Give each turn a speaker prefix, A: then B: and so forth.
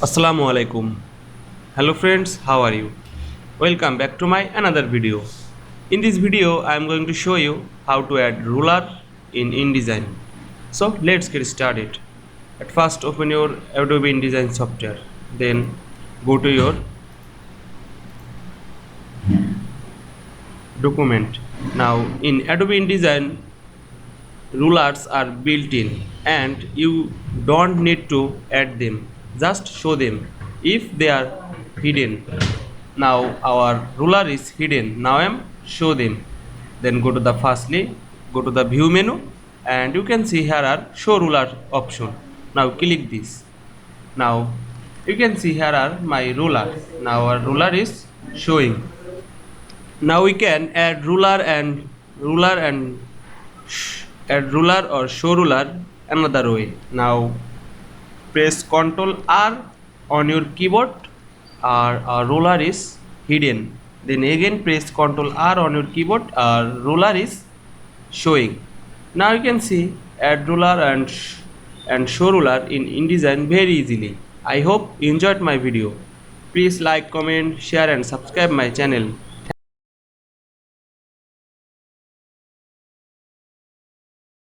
A: Assalamu Walaikum. Hello friends, how are you? Welcome back to my another video. In this video, I am going to show you how to add ruler in InDesign. So let's get started. At first, open your Adobe InDesign software. Then go to your document. Now in Adobe InDesign, rulers are built in and you don't need to add them, just show them if they are hidden. Now our ruler is hidden, now I'm show them. Then go to the firstly, go to the view menu and you can see here are show ruler option. Now click this. Now you can see here are my ruler. Now our ruler is showing. Now we can add add ruler or show ruler another way. Now press Ctrl R on your keyboard. Our ruler is hidden. Then again press Ctrl R on your keyboard. Our ruler is showing. Now you can see add ruler and show ruler in InDesign very easily. I hope you enjoyed my video. Please like, comment, share and subscribe my channel.